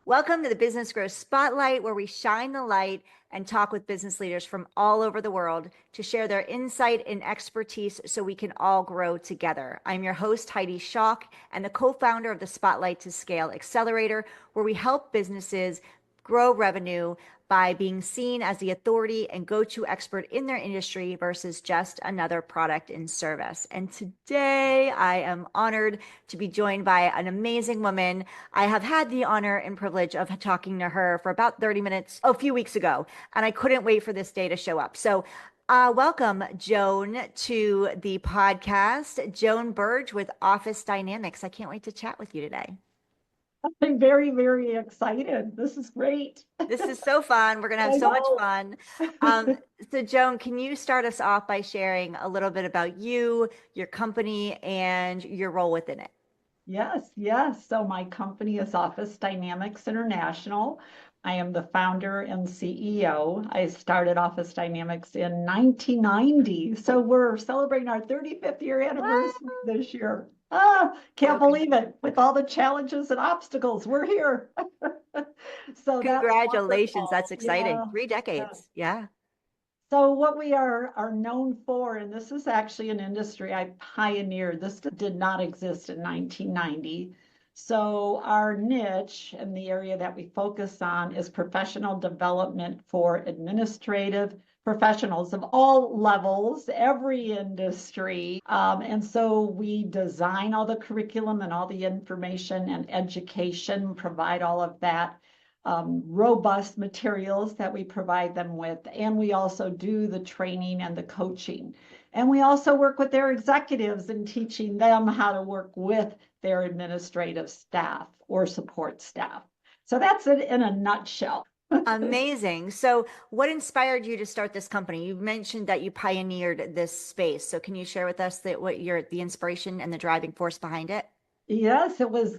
Welcome to the Business Growth Spotlight, where we shine the light and talk with business leaders from all over the world to share their insight and expertise so we can all grow together. I'm your host, Heidi Schock, and the co-founder of the Spotlight to Scale Accelerator, where we help businesses grow revenue by being seen as the authority and go-to expert in their industry versus just another product and service. And today I am honored to be joined by an amazing woman. I have had the honor and privilege of talking to her for about 30 minutes a few weeks ago, and I couldn't wait for this day to show up. So welcome, Joan, to the podcast. Joan Burge with Office Dynamics. I can't wait to chat with you today. I'm very, very excited. This is great. This is so fun. We're going to have I so much know. fun. So, Joan, can you start us off by sharing a little bit about you, your company, and your role within it? Yes, yes. So my company is Office Dynamics International. I am the founder and CEO. I started Office Dynamics in 1990. So we're celebrating our 35th year anniversary Wow. this year. Can't So, believe it. With all the challenges and obstacles, we're here. So that's congratulations. That's wonderful. exciting. Yeah. Three Yeah. decades. Yeah. So what we are known for, and this is actually an industry I pioneered. This did not exist in 1990. So our niche and the area that we focus on is professional development for administrative professionals of all levels, every industry. And so we design all the curriculum and all the information and education, provide all of that robust materials that we provide them with. And we also do the training and the coaching. And we also work with their executives in teaching them how to work with their administrative staff or support staff. So that's it in a nutshell. Amazing. So, what inspired you to start this company? You mentioned that you pioneered this space. So, can you share with us the inspiration and the driving force behind it? Yes, it was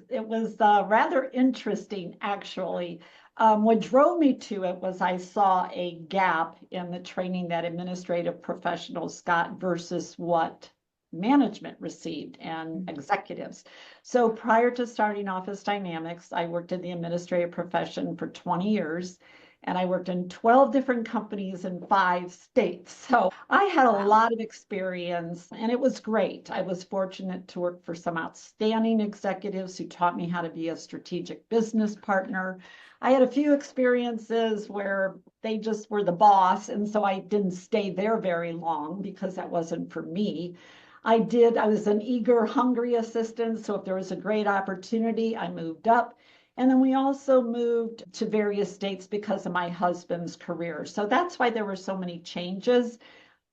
rather interesting actually. What drove me to it was I saw a gap in the training that administrative professionals got versus what management received and executives. So prior to starting Office Dynamics, I worked in the administrative profession for 20 years and I worked in 12 different companies in 5 states. So I had a Wow. lot of experience and it was great. I was fortunate to work for some outstanding executives who taught me how to be a strategic business partner. I had a few experiences where they just were the boss, and so I didn't stay there very long because that wasn't for me. I was an eager, hungry assistant. So if there was a great opportunity, I moved up. And then we also moved to various states because of my husband's career. So that's why there were so many changes.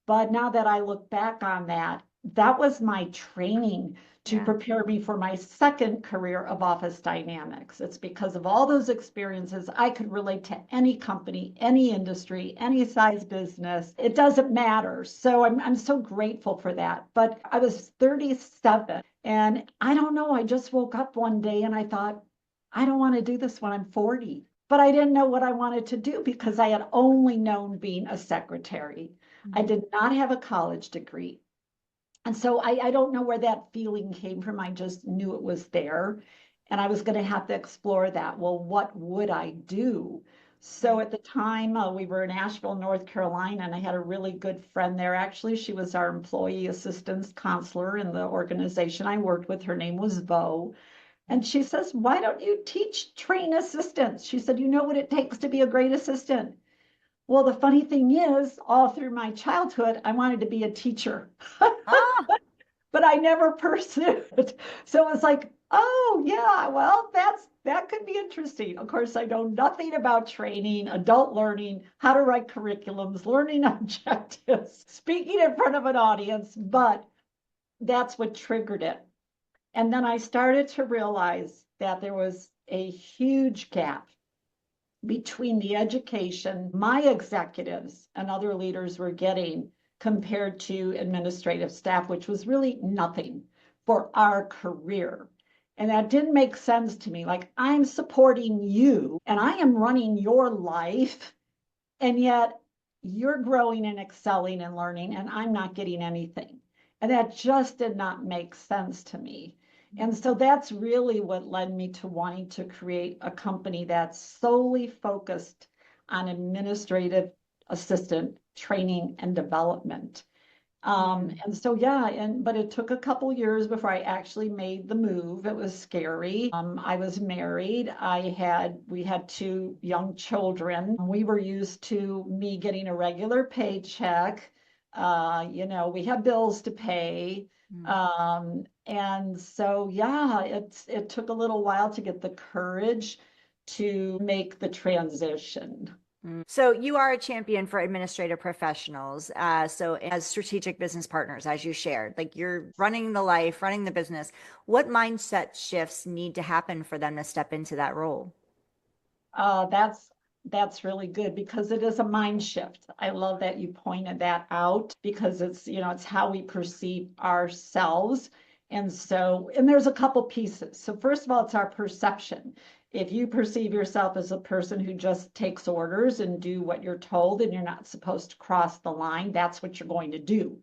But now that I look back on that, that was my training to Yeah. prepare me for my second career of Office Dynamics. It's because of all those experiences, I could relate to any company, any industry, any size business. It doesn't matter. So I'm so grateful for that. But I was 37 and I don't know, I just woke up one day and I thought, I don't want to do this when I'm 40. But I didn't know what I wanted to do because I had only known being a secretary. I Mhm. did not have a college degree. And so I don't know where that feeling came from. I just knew it was there. And I was going to have to explore that. Well, what would I do? So Right. at the time, we were in Asheville, North Carolina, and I had a really good friend there. Actually, she was our employee assistance counselor in the organization I worked with. Her name was Vo. And she says, why don't you teach train assistants? She said, you know what it takes to be a great assistant. Well, the funny thing is, all through my childhood, I wanted to be a teacher, Ah, but I never pursued it. So it was like, oh yeah, well, that could be interesting. Of course, I know nothing about training, adult learning, how to write curriculums, learning objectives, speaking in front of an audience, but that's what triggered it. And then I started to realize that there was a huge gap between the education my executives and other leaders were getting compared to administrative staff, which was really nothing for our career. And that didn't make sense to me. Like, I'm supporting you and I am running your life, and yet you're growing and excelling and learning, and I'm not getting anything. And that just did not make sense to me. And so that's really what led me to wanting to create a company that's solely focused on administrative assistant training and development. And so, yeah, but it took a couple years before I actually made the move. It was scary. I was married. We had two young children. We were used to me getting a regular paycheck. We had bills to pay. And so, yeah, it took a little while to get the courage to make the transition. So you are a champion for administrative professionals. So as strategic business partners, as you shared, like you're running the life, running the business. What mindset shifts need to happen for them to step into that role? Uh, that's that's really good because it is a mind shift. I love that you pointed that out because it's how we perceive ourselves. And there's a couple pieces. So first of all, it's our perception. If you perceive yourself as a person who just takes orders and do what you're told and you're not supposed to cross the line, that's what you're going to do.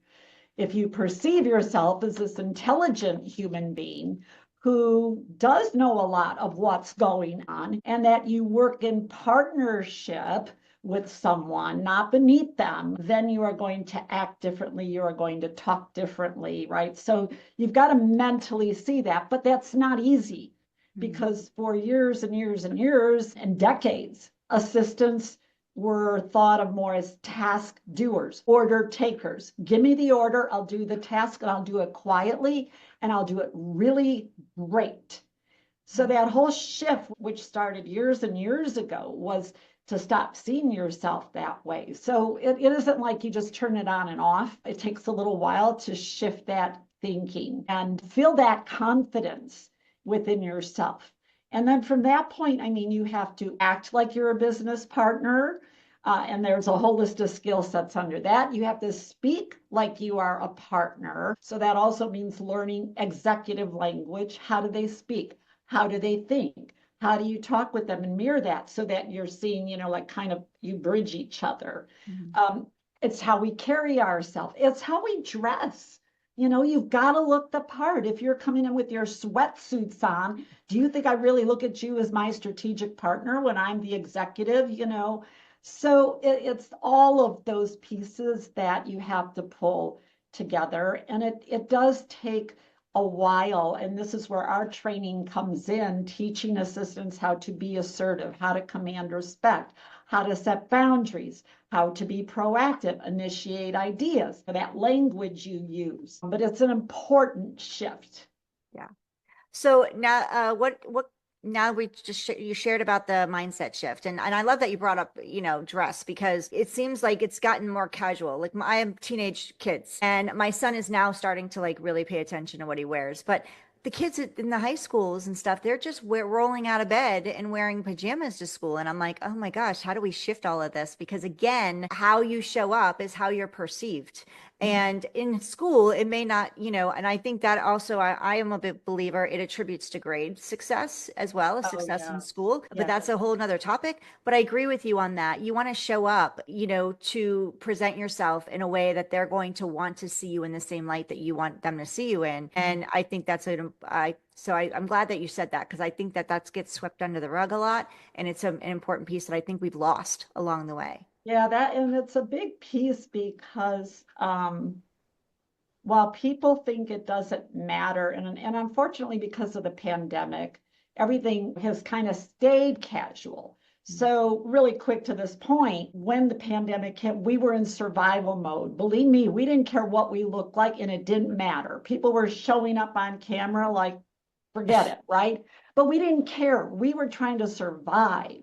If you perceive yourself as this intelligent human being who does know a lot of what's going on and that you work in partnership with someone, not beneath them, then you are going to act differently. You are going to talk differently, right? So you've got to mentally see that, but that's not easy because for years and years and years and decades, assistants were thought of more as task doers, order takers. Give me the order, I'll do the task, and I'll do it quietly, and I'll do it really great. So that whole shift, which started years and years ago, was to stop seeing yourself that way. So it isn't like you just turn it on and off. It takes a little while to shift that thinking and feel that confidence within yourself. And then from that point, I mean, you have to act like you're a business partner. And there's a whole list of skill sets under that. You have to speak like you are a partner. So that also means learning executive language. How do they speak? How do they think? How do you talk with them and mirror that so that you're seeing, like kind of you bridge each other? It's how we carry ourselves. It's how we dress. You've got to look the part. If you're coming in with your sweatsuits on, do you think I really look at you as my strategic partner when I'm the executive? So it's all of those pieces that you have to pull together. And it does take a while. And this is where our training comes in, teaching assistants how to be assertive, how to command respect, how to set boundaries, how to be proactive, initiate ideas, that language you use. But it's an important shift. Yeah. So now, what now we just you shared about the mindset shift, and I love that you brought up dress because it seems like it's gotten more casual. Like I have teenage kids, and my son is now starting to like really pay attention to what he wears, but the kids in the high schools and stuff, they're just rolling out of bed and wearing pajamas to school. And I'm like, oh my gosh, how do we shift all of this? Because again, how you show up is how you're perceived. And in school, it may not, and I think that also I am a big believer, it attributes to grade success as well as success in school. But that's a whole nother topic. But I agree with you on that. You want to show up, to present yourself in a way that they're going to want to see you in the same light that you want them to see you in. And I think that's I'm glad that you said that because I think that gets swept under the rug a lot. And it's an important piece that I think we've lost along the way. Yeah, and it's a big piece because while people think it doesn't matter, and unfortunately because of the pandemic, everything has kind of stayed casual. So really quick to this point, when the pandemic hit, we were in survival mode. Believe me, we didn't care what we looked like and it didn't matter. People were showing up on camera like, forget it, right? But we didn't care. We were trying to survive.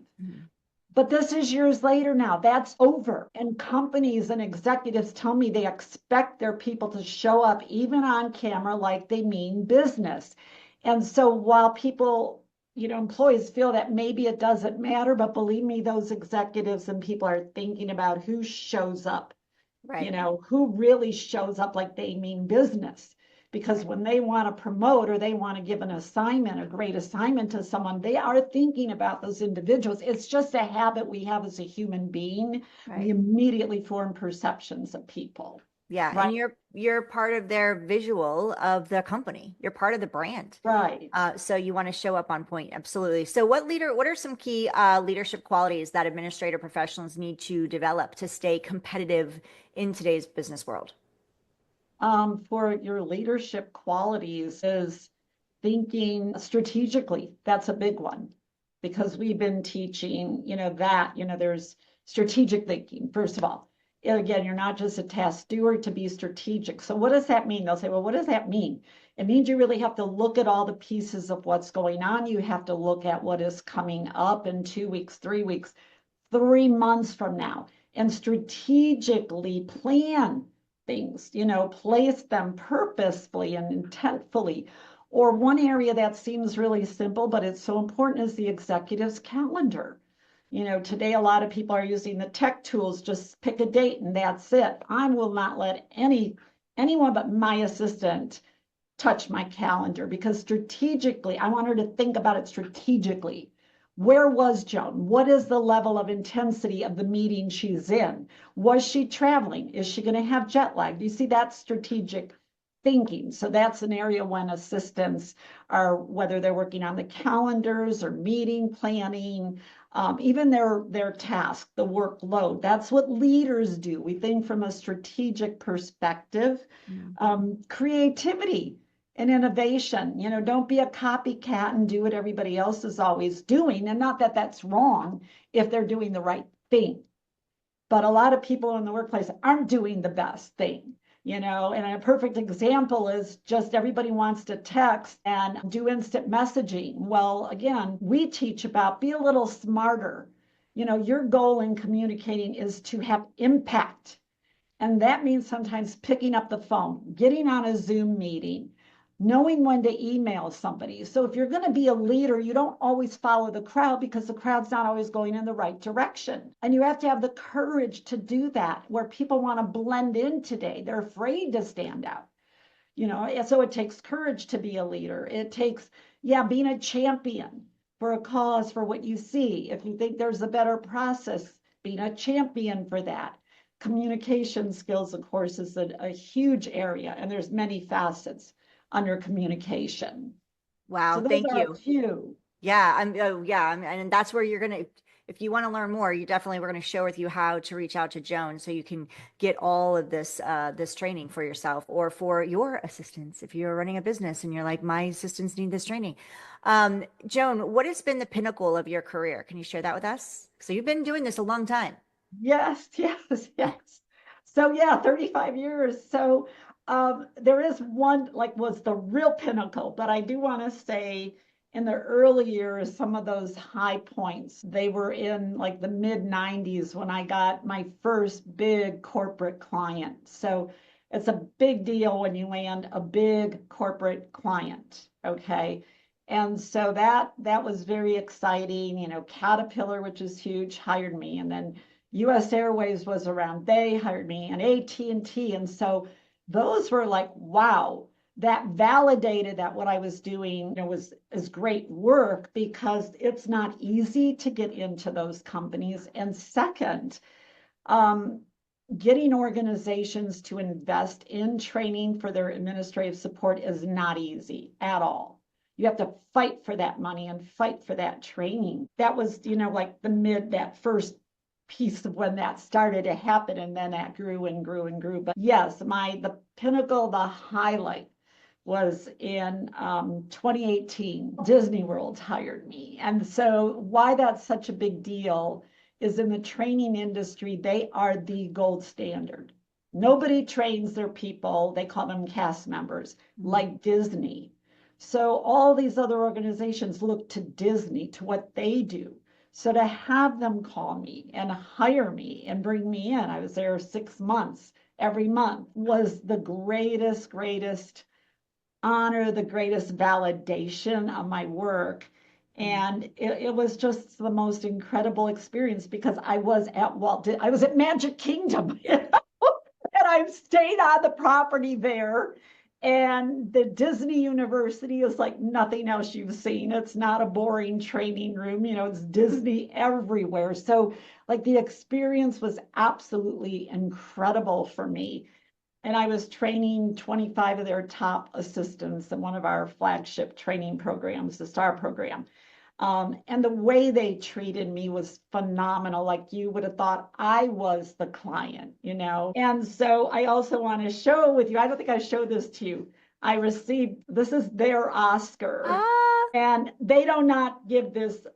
But this is years later now. That's over. And companies and executives tell me they expect their people to show up even on camera like they mean business. And so while people, employees feel that maybe it doesn't matter, but believe me, those executives and people are thinking about who shows up, right? Who really shows up like they mean business. Because when they want to promote or they want to give an assignment, a great assignment to someone, they are thinking about those individuals. It's just a habit we have as a human being. Right. We immediately form perceptions of people. Yeah. Right? And you're part of their visual of the company. You're part of the brand. Right. So you want to show up on point. Absolutely. So what are some key leadership qualities that administrator professionals need to develop to stay competitive in today's business world? For your leadership qualities is thinking strategically. That's a big one because we've been teaching, there's strategic thinking, first of all. And again, you're not just a task steward to be strategic. So what does that mean? They'll say, well, what does that mean? It means you really have to look at all the pieces of what's going on. You have to look at what is coming up in 2 weeks, 3 weeks, 3 months from now, and strategically plan things, place them purposefully and intentfully. Or one area that seems really simple, but it's so important is the executive's calendar. Today a lot of people are using the tech tools, just pick a date and that's it. I will not let anyone but my assistant touch my calendar because strategically, I want her to think about it strategically. Where was Joan? What is the level of intensity of the meeting she's in? Was she traveling? Is she going to have jet lag? Do you see that strategic thinking? So that's an area when assistants are, whether they're working on the calendars or meeting planning, even their task, the workload. That's what leaders do. We think from a strategic perspective. Creativity and innovation. Don't be a copycat and do what everybody else is always doing. And not that that's wrong if they're doing the right thing. But a lot of people in the workplace aren't doing the best thing. And a perfect example is just everybody wants to text and do instant messaging. Well, again, we teach about be a little smarter. Your goal in communicating is to have impact. And that means sometimes picking up the phone, getting on a Zoom meeting, knowing when to email somebody. So if you're going to be a leader, you don't always follow the crowd because the crowd's not always going in the right direction. And you have to have the courage to do that where people want to blend in today. They're afraid to stand out. So it takes courage to be a leader. It takes, being a champion for a cause, for what you see. If you think there's a better process, being a champion for that. Communication skills, of course, is a huge area, and there's many facets under communication. Wow, So those thank are a you. few. Yeah, and that's where you're gonna, if you want to learn more, you definitely we're gonna share with you how to reach out to Joan so you can get all of this training for yourself or for your assistants if you're running a business and you're like, my assistants need this training. Joan, what has been the pinnacle of your career? Can you share that with us? So you've been doing this a long time. Yes, yes, yes. So yeah, 35 years. So there is one, like was the real pinnacle, but I do want to say in the early years, some of those high points, they were in like the mid 90s when I got my first big corporate client. So it's a big deal when you land a big corporate client, okay? And so that was very exciting. Caterpillar, which is huge, hired me, and then US Airways was around. They hired me, and AT&T. And so those were like, wow, that validated that what I was doing is great work because it's not easy to get into those companies. And second, getting organizations to invest in training for their administrative support is not easy at all. You have to fight for that money and fight for that training. That was, like that first piece of when that started to happen, and then that grew and grew and grew. But yes, the pinnacle, the highlight was in 2018. Disney World hired me. And so why that's such a big deal is in the training industry, they are the gold standard. Nobody trains their people, they call them cast members, like Disney. So all these other organizations look to Disney, to what they do. So to have them call me and hire me and bring me in, I was there 6 months every month, was the greatest honor, the greatest validation of my work. And it was just the most incredible experience because I was at Magic Kingdom, and I've stayed on the property there. And the Disney University is like nothing else you've seen. It's not a boring training room, it's Disney everywhere. So like the experience was absolutely incredible for me. and I was training 25 of their top assistants in one of our flagship training programs, the STAR program. And the way they treated me was phenomenal. Like you would have thought I was the client, you know? And so I also want to show with you, I don't think I showed this to you. I received, this is their Oscar. Ah, And they do not give this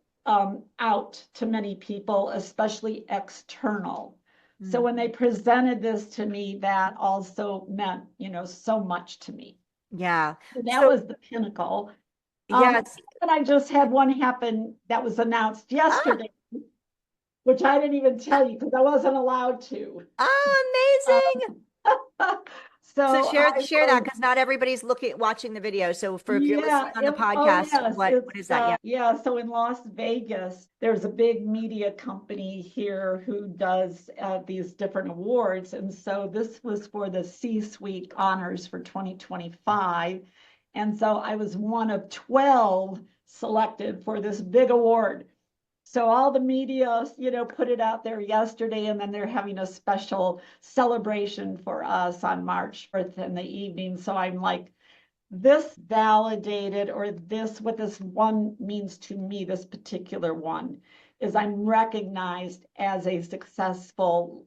out to many people, especially external. So when they presented this to me, that also meant, you know, so much to me. yeah. So that So was the pinnacle. yes. And I just had one happen that was announced Ah, yesterday, which I didn't even tell you because I wasn't allowed to. oh, amazing. Um, So so share I share that was, because not everybody's watching the video. So for if you're listening yeah, on the oh podcast, yes, what is that? Yeah. yeah. So in Las Vegas, there's a big media company here who does these different awards, and so this was for the C-suite honors for 2025, and so I was one of 12 selected for this big award. So all the media, you know, put it out there yesterday, and then they're having a special celebration for us on March 4th in the evening. So I'm like, this validated, or this, what this one means to me, this particular one, is I'm recognized as a successful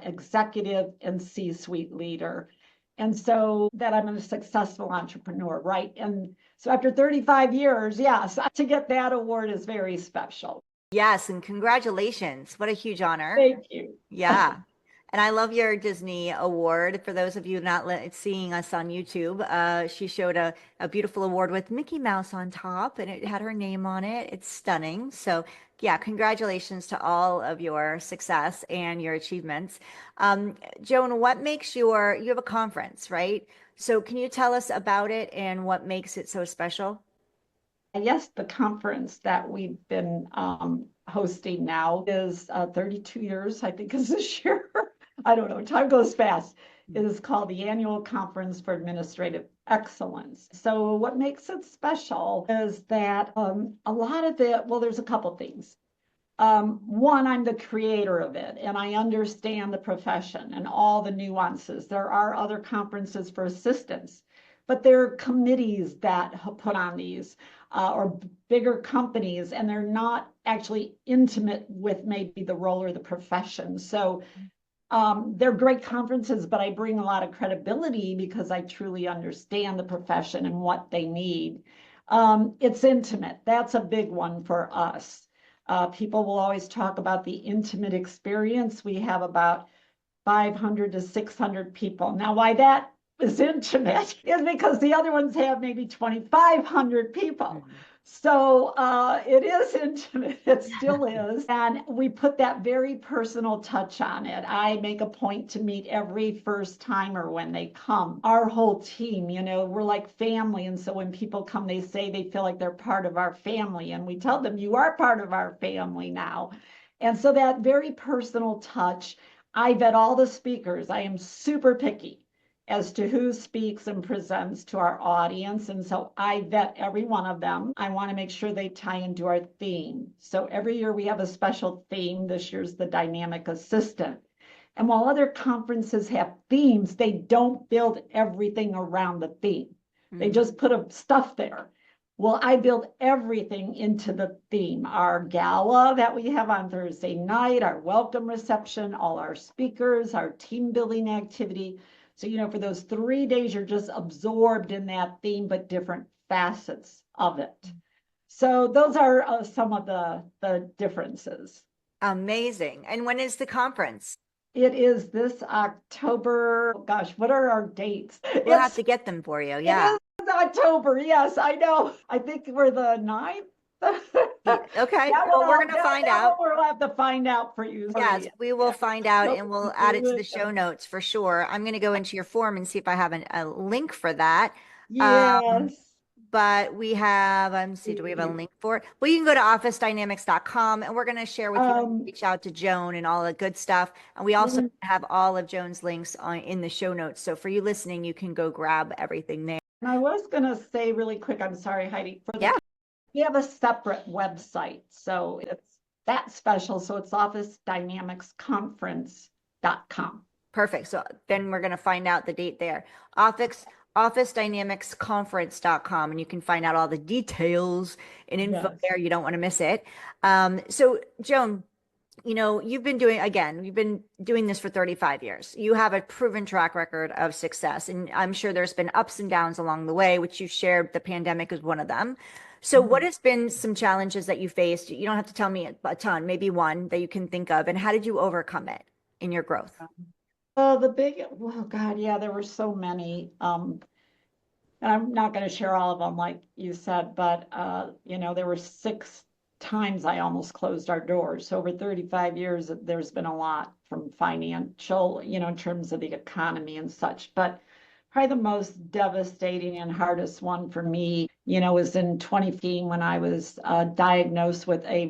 executive and C-suite leader. And so that I'm a successful entrepreneur, right? And so after 35 years, yes, to get that award is very special. Yes, and congratulations. What a huge honor. Thank you. Yeah. And I love your Disney award. For those of you not seeing us on YouTube, she showed a beautiful award with Mickey Mouse on top and it had her name on it. It's stunning. So, yeah, congratulations to all of your success and your achievements. Joan, what makes you have a conference, right? So, can you tell us about it and what makes it so special? Yes, the conference that we've been hosting now is 32 years, I think is this year. I don't know, time goes fast. It is called the Annual Conference for Administrative Excellence. So what makes it special is that a lot of it, well, there's a couple things. One, I'm the creator of it and I understand the profession and all the nuances. There are other conferences for assistants, but there are committees that put on these or bigger companies, and they're not actually intimate with maybe the role or the profession. So they're great conferences, but I bring a lot of credibility because I truly understand the profession and what they need. It's intimate. That's a big one for us. People will always talk about the intimate experience. We have about 500 to 600 people. Now, why that is intimate is because the other ones have maybe 2,500 people. Mhm. So it is intimate, it still is. And we put that very personal touch on it. I make a point to meet every first timer when they come. Our whole team, you know, we're like family. And so when people come, they say they feel like they're part of our family. And we tell them, you are part of our family now. And so that very personal touch, I vet all the speakers. I am super picky as to who speaks and presents to our audience. And so I vet every one of them. I want to make sure they tie into our theme. So every year we have a special theme. This year's the dynamic assistant. And while other conferences have themes, they don't build everything around the theme. They Mhm. just put a stuff there. Well, I build everything into the theme. Our gala that we have on Thursday night, our welcome reception, all our speakers, our team building activity. So, you know, for those 3 days, you're just absorbed in that theme, but different facets of it. So those are some of the differences. Amazing. And when is the conference? It is this October. Gosh, what are our dates? We'll have to get them for you. It Yeah. is October. Yes, I know. I think we're the ninth. Yeah. Okay. Well, we're gonna find That one out. we'll have to find out for you. Yes, Sorry. we will Yeah. find out No, and we'll add it to the good. show notes for sure. I'm going to go into your form and see if I have a link for that. Um, Yes. but we have, see, do we have a link for it? Well, you can go to officedynamics.com and we're going to share with you, Um, reach out to Joan and all the good stuff. And we also have all of Joan's links in the show notes. So for you listening, you can go grab everything there. and I was gonna say really quick, I'm sorry, Heidi, for the Yeah. we have a separate website. So it's that special. So it's officedynamicsconference.com. Perfect. So then we're going to find out the date there. Office OfficeDynamicsConference.com, and you can find out all the details and info Yes. there. You don't want to miss it. So Joan, you've been doing this for 35 years. You have a proven track record of success, and I'm sure there's been ups and downs along the way, which you shared the pandemic is one of them. So what Mhm. has been some challenges that you faced? You don't have to tell me a ton, maybe one that you can think of, and how did you overcome it in your growth? Oh, oh God, yeah, there were so many. And I'm not going to share all of them, like you said, but there were 6 times I almost closed our doors. So over 35 years, there's been a lot from financial, in terms of the economy and such. But probably the most devastating and hardest one for me, was in 2015 when I was diagnosed with a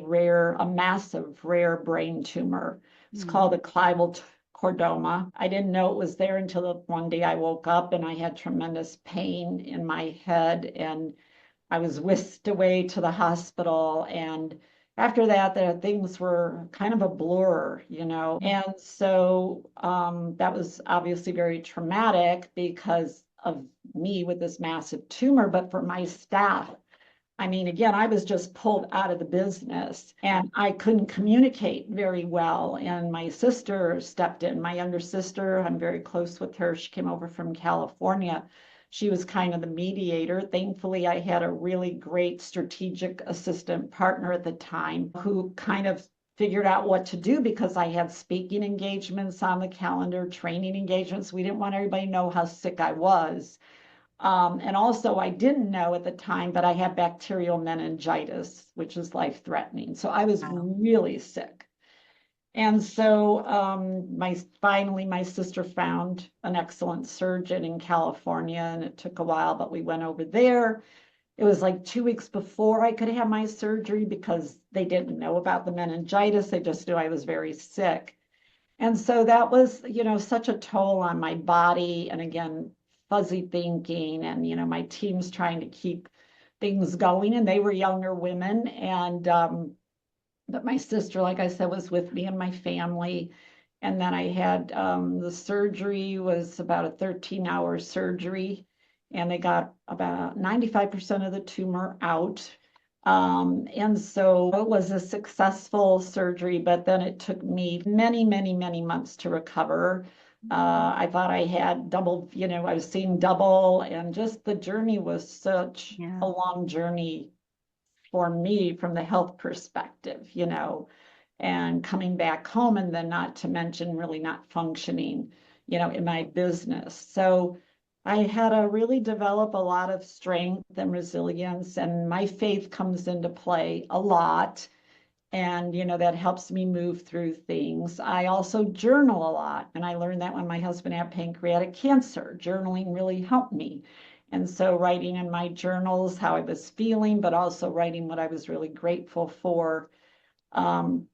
massive rare brain tumor. It's Mm. called a clival chordoma. I didn't know it was there until one day I woke up and I had tremendous pain in my head and I was whisked away to the hospital. And after that, the things were kind of a blur. And so that was obviously very traumatic because of me with this massive tumor, but for my staff, I mean, again, I was just pulled out of the business and I couldn't communicate very well. And my sister stepped in, my younger sister. I'm very close with her. She came over from California. She was kind of the mediator. Thankfully, I had a really great strategic assistant partner at the time who kind of figured out what to do because I had speaking engagements on the calendar, training engagements. We didn't want everybody to know how sick I was. And also, I didn't know at the time, but I had bacterial meningitis, which is life-threatening. So I was Wow. really sick. And so finally, my sister found an excellent surgeon in California, and it took a while, but we went over there. It was like 2 weeks before I could have my surgery because they didn't know about the meningitis. They just knew I was very sick. And so that was, such a toll on my body. And again, fuzzy thinking and, my team's trying to keep things going. And they were younger women. But my sister, like I said, was with me and my family. And then I had the surgery was about a 13-hour surgery. And they got about 95% of the tumor out. And so it was a successful surgery, but then it took me many, many, many months to recover. I thought I had double, I was seeing double, and just the journey was such a Yeah. long journey for me from the health perspective, and coming back home, and then not to mention really not functioning, in my business. So I had to really develop a lot of strength and resilience, and my faith comes into play a lot. And, that helps me move through things. I also journal a lot, and I learned that when my husband had pancreatic cancer. Journaling really helped me. And so, writing in my journals how I was feeling, but also writing what I was really grateful for. Um,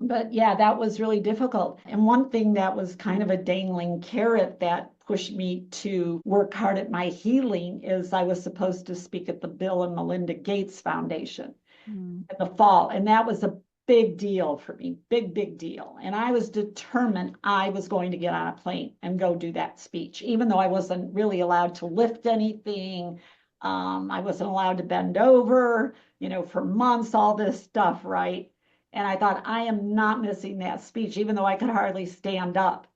but yeah, that was really difficult. And one thing that was kind of a dangling carrot that pushed me to work hard at my healing is I was supposed to speak at the Bill and Melinda Gates Foundation Mm. in the fall. And that was a big deal for me, big, big deal. And I was determined I was going to get on a plane and go do that speech, even though I wasn't really allowed to lift anything. I wasn't allowed to bend over, for months, all this stuff, right? And I thought, I am not missing that speech, even though I could hardly stand up.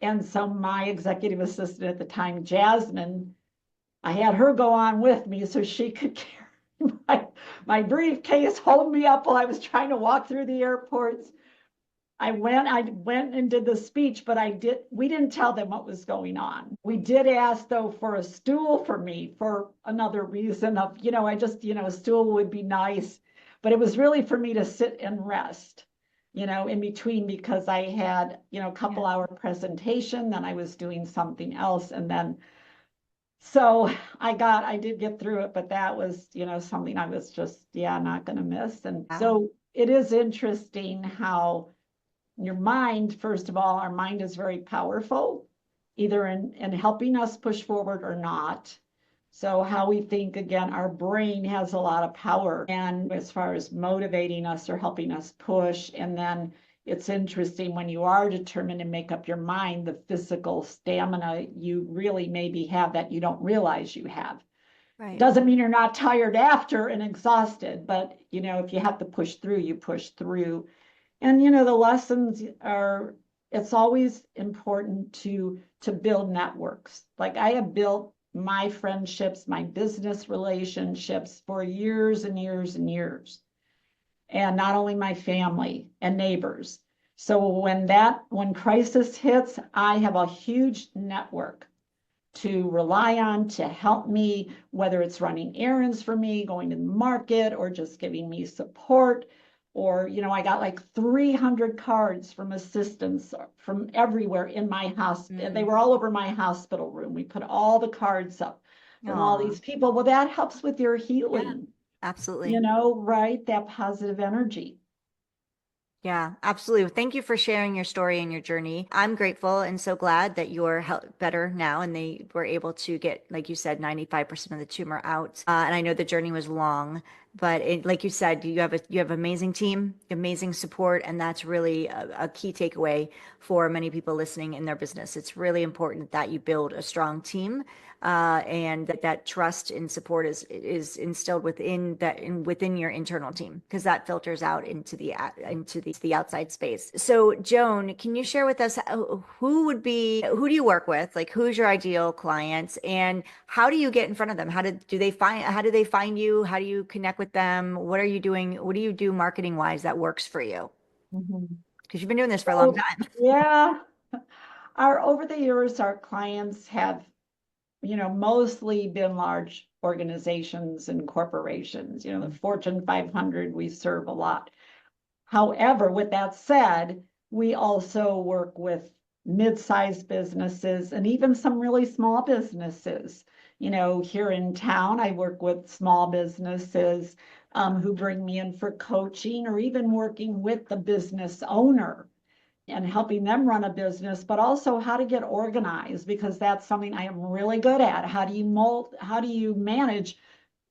And so my executive assistant at the time, Jasmine, I had her go on with me so she could carry my briefcase, hold me up while I was trying to walk through the airports. I went and did the speech, but we didn't tell them what was going on. We did ask though for a stool for me for another reason of, I just, a stool would be nice, but it was really for me to sit and rest, in between because I had, a Yeah. couple hour presentation, then I was doing something else. And then so I did get through it, but that was, something I was just, yeah, not going to miss. And Wow. so it is interesting how your mind, first of all, our mind is very powerful, either in helping us push forward or not. So how we think, again, our brain has a lot of power and as far as motivating us or helping us push. And then it's interesting when you are determined to make up your mind, the physical stamina you really maybe have that you don't realize you have. Right. Doesn't mean you're not tired after and exhausted, but if you have to push through, you push through. And the lessons are, it's always important to build networks. Like I have built my friendships, my business relationships for years and years and years. And not only my family and neighbors. So when crisis hits, I have a huge network to rely on to help me, whether it's running errands for me, going to the market, or just giving me support. Or, I got like 300 cards from assistants from everywhere in my hospital. They were all over my hospital room. We put all the cards up from all Aw. these people. Well, that helps with your Yeah, healing, absolutely. right? That positive energy. Yeah, absolutely. Thank you for sharing your story and your journey. I'm grateful and so glad that you're better now and they were able to get, like you said, 95% of the tumor out. And I know the journey was long, but like you said, you have amazing team, amazing support, and that's really a key takeaway for many people listening in their business. It's really important that you build a strong team. And that trust and support is instilled within your internal team because that filters out into the outside space. So, Joan, can you share with us who do you work with? Like, who's your ideal clients, and how do you get in front of them? How do they find you? How do you connect with them? What are you doing? What do you do marketing wise that works for you? Mhm. Because you've been doing this for a long So, time. yeah, our over the years, our clients have mostly been large organizations and corporations, the Fortune 500, we serve a lot. However, with that said, we also work with mid-sized businesses and even some really small businesses. Here in town, I work with small businesses who bring me in for coaching or even working with the business owner and helping them run a business, but also how to get organized because that's something I am really good at. How do you manage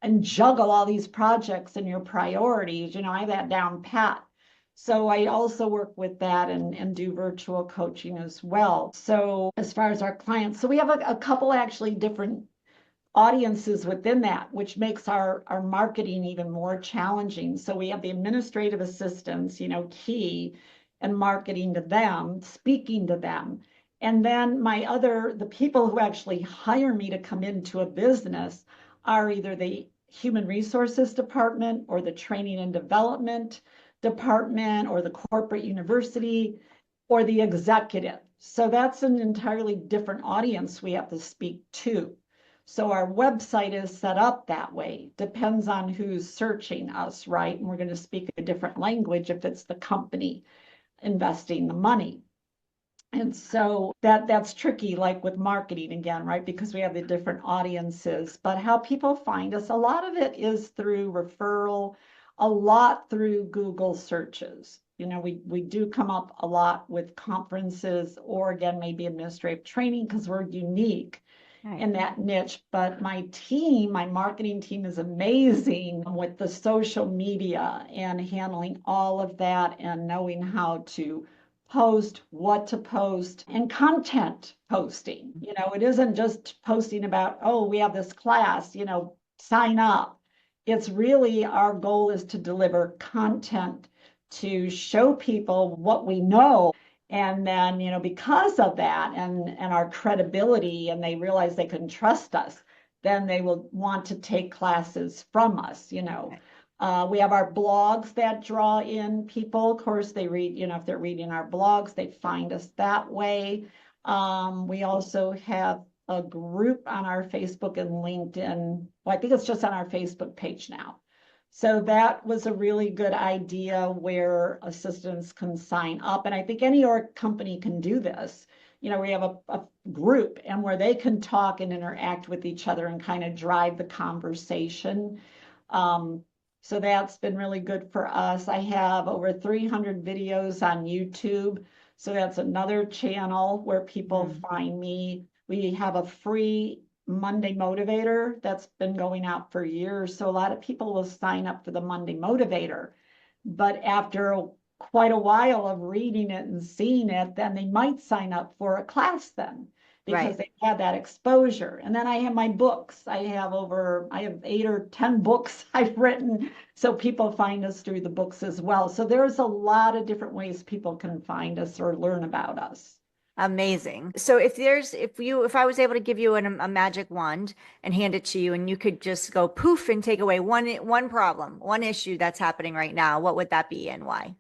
and juggle all these projects and your priorities? I have that down pat. So I also work with that and do virtual coaching as well. So as far as our clients, so we have a couple actually different audiences within that, which makes our marketing even more challenging. So we have the administrative assistants, key and marketing to them, speaking to them. And then the people who actually hire me to come into a business are either the human resources department or the training and development department or the corporate university or the executive. So that's an entirely different audience we have to speak to. So our website is set up that way. Depends on who's searching us, right? And we're going to speak a different language if it's the company investing the money. And so that's tricky, like with marketing again, right? Because we have the different audiences. But how people find us, a lot of it is through referral, a lot through Google searches. We do come up a lot with conferences or again, maybe administrative training because we're unique Right. in that niche. But my marketing team is amazing with the social media and handling all of that and knowing how to post, what to post, and content posting. It isn't just posting about, oh, we have this class, sign up. It's really our goal is to deliver content to show people what we know and then, because of that and our credibility, and they realize they can trust us, then they will want to take classes from us. Right. We have our blogs that draw in people. Of course, they read, if they're reading our blogs, they find us that way. We also have a group on our Facebook and LinkedIn. Well, I think it's just on our Facebook page now. So that was a really good idea where assistants can sign up. And I think any org company can do this. We have a group and where they can talk and interact with each other and kind of drive the conversation. So that's been really good for us. I have over 300 videos on YouTube. So that's another channel where people find me. We have a free Monday Motivator that's been going out for years. So a lot of people will sign up for the Monday Motivator. But after quite a while of reading it and seeing it, then they might sign up for a class then because Right. they had that exposure. And then I have my books. I have 8 or 10 books I've written. So people find us through the books as well. So there's a lot of different ways people can find us or learn about us. Amazing. So if I was able to give you a magic wand and hand it to you and you could just go poof and take away one problem, one issue that's happening right now, what would that be and why?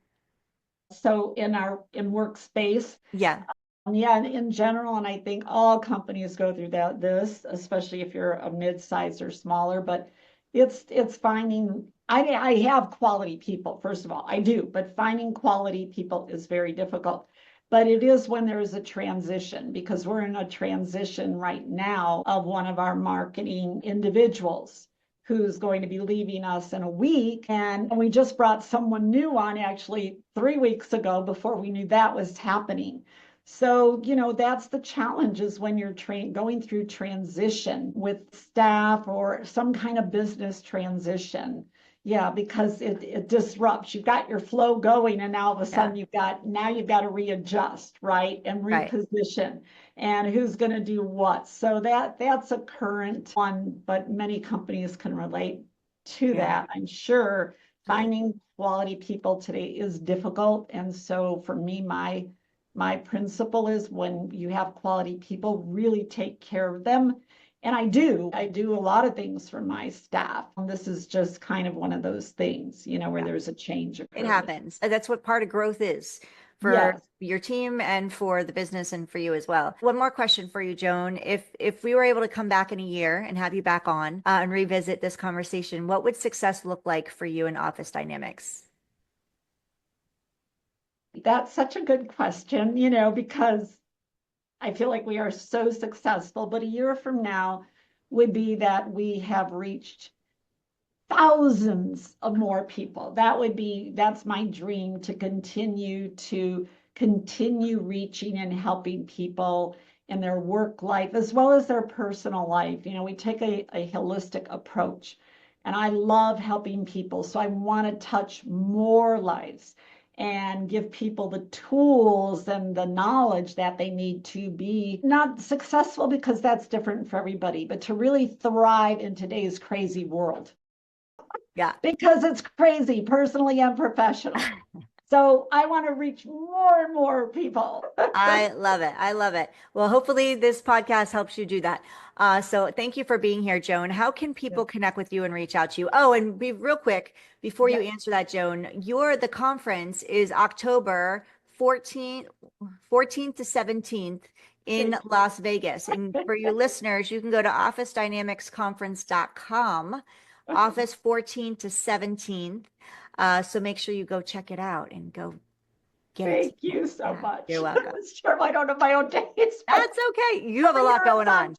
So in workspace, Yeah. yeah, in general, and I think all companies go through this, especially if you're a mid-size or smaller, but it's finding I have quality people, first of all, I do, but finding quality people is very difficult. But it is when there is a transition, because we're in a transition right now of one of our marketing individuals who's going to be leaving us in a week. And we just brought someone new on actually 3 weeks ago before we knew that was happening. So, that's the challenge is when you're going through transition with staff or some kind of business transition. Yeah, because it disrupts. You've got your flow going, and now all of a Yeah. sudden you've got to readjust, right? And Right. reposition and who's going to do what. So that's a current one, but many companies can relate to Yeah. that. I'm sure Absolutely. finding quality people today is difficult. And so for me, my principle is when you have quality people, really take care of them. And I do a lot of things for my staff. And this is just kind of one of those things, where Yeah. there's a change It occurring. happens. That's what part of growth is for Yes. your team and for the business and for you as well. One more question for you, Joan. If we were able to come back in a year and have you back on and revisit this conversation, what would success look like for you in Office Dynamics? That's such a good question, because I feel like we are so successful, but a year from now would be that we have reached thousands of more people. That's my dream to continue reaching and helping people in their work life as well as their personal life. We take a holistic approach, and I love helping people. So I want to touch more lives and give people the tools and the knowledge that they need to be not successful, because that's different for everybody, but to really thrive in today's crazy world, Yeah. because it's crazy, personally and professionally. So I want to reach more and more people. I love it. I love it. Well, hopefully this podcast helps you do that. So thank you for being here, Joan. How can people connect with you and reach out to you? Oh, and be real quick before you Yes. answer that, Joan, the conference is October 14th to 17th in Thank you. Las Vegas. And for you listeners, you can go to officedynamicsconference.com, Office 14th to 17th. So make sure you go check it out and go get it. Thank you so Yeah, you're much. welcome. Sure, I don't have my own days, but That's okay. You have a every lot year going it's on. on.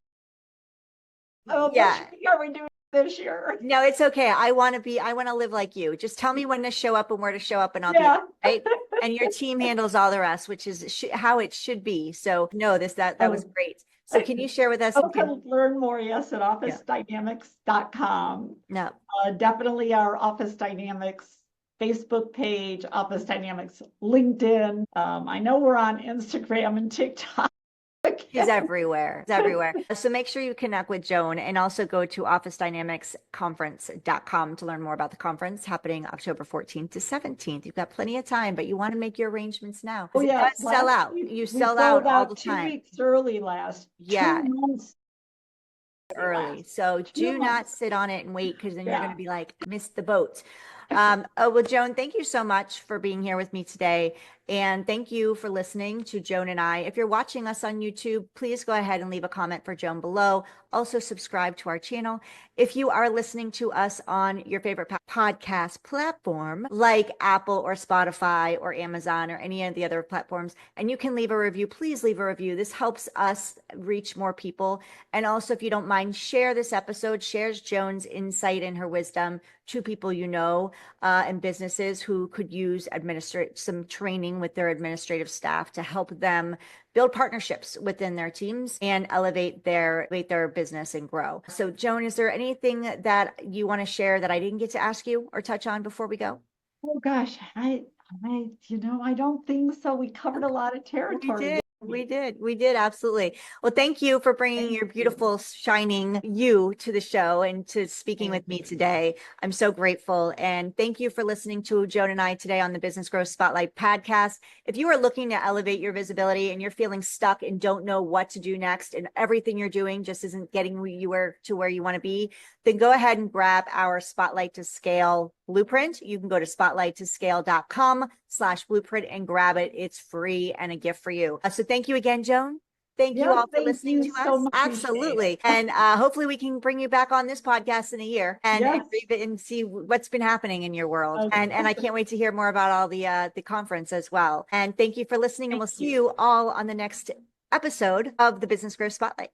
Oh, which Yeah. week are we doing this year? No, it's okay. I want to live like you. Just tell me when to show up and where to show up and I'll be there, Yeah. right? And your team handles all the rest, which is how it should be. So no, that was Oh, great. So can you share with us oh, again? to learn more, yes, at Yeah. officedynamics.com. No. Definitely our Office Dynamics Facebook page, Office Dynamics LinkedIn. I know we're on Instagram and TikTok. She's everywhere. It's everywhere. So make sure you connect with Joan and also go to officedynamicsconference.com to learn more about the conference happening October 14th to 17th. You've got plenty of time, but you want to make your arrangements now Oh, because it yes. does sell out. You We sell out sold all the out two time. weeks early last, Yeah, 2 months early. last, So two do not months. sit on it and wait because then you're going Yeah. to be like, missed the boat. Oh, well, Joan, thank you so much for being here with me today. And thank you for listening to Joan and I. If you're watching us on YouTube, please go ahead and leave a comment for Joan below. Also, subscribe to our channel. If you are listening to us on your favorite podcast platform, like Apple or Spotify or Amazon or any of the other platforms, and you can leave a review, please leave a review. This helps us reach more people. And also, if you don't mind, share this episode, shares Joan's insight and her wisdom to people you know and businesses who could use some training with their administrative staff to help them build partnerships within their teams and elevate their business and grow. So, Joan, is there anything that you want to share that I didn't get to ask you or touch on before we go? Oh gosh, I don't think so. We covered a lot of We territory, did. didn't We we? did. We did. Absolutely. Well, thank you for bringing Thank your you. beautiful, shining you to the show and to speaking Thank with me you. today. I'm so grateful. And thank you for listening to Joan and I today on the Business Growth Spotlight podcast. If you are looking to elevate your visibility and you're feeling stuck and don't know what to do next and everything you're doing just isn't getting you to where you want to be, then go ahead and grab our Spotlight to Scale blueprint. You can go to spotlighttoscale.com/blueprint and grab it. It's free and a gift for you. So thank you again, Joan. Thank you Yep, all for thank listening you to so us. much. Appreciate it. Absolutely. And hopefully we can bring you back on this podcast in a year and Yes. revisit and see what's been happening in your world. Okay. And I can't wait to hear more about all the conference as well. And thank you for listening. And Thank we'll see you. you all on the next episode of the Business Growth Spotlight.